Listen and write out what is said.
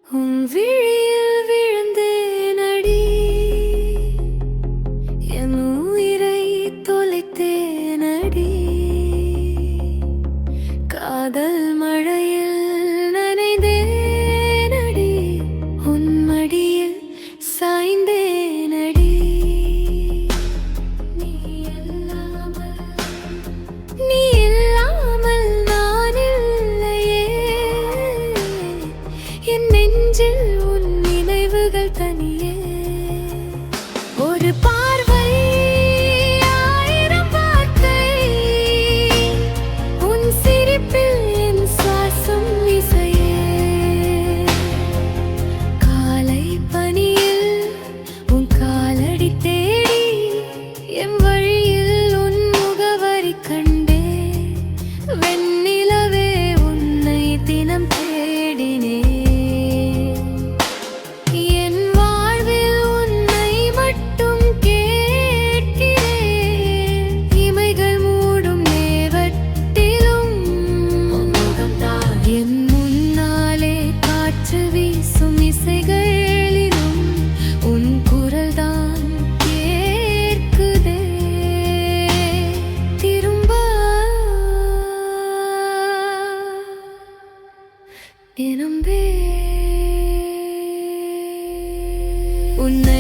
உன் விழியில் விழுந்தேனடி, என் உயிரை தொலைத்தேனடி. காதல் மழையில் நனைந்தேனடி, உன் மடியில் சாய்ந்தேனடி. நீ இல்லாமல் நான் இல்லையே, என் நெஞ்சில் உன் நினைவுகள் தனியே. ஒரு பார்வை ஆயிரம் வார்த்தை, உன் சிரிப்பில் என் சுவாசம் இசையே. காலை பனியில் உன் காலடி தேடி, என் வழியில் உன் முகவரி கண்டே. வெண்ணிலவே உன்னை தினம் தேடினே. என் வாழ்வில் உன்னை மட்டும் கேட்கிறேன். இமைகள் மூடும் நேரத்திலும் என் முன்னாலே காற்று வீசும் இசைகளிலும் உன் குரல்தான் கேட்குதே. திரும்ப தினம்பே உன்னை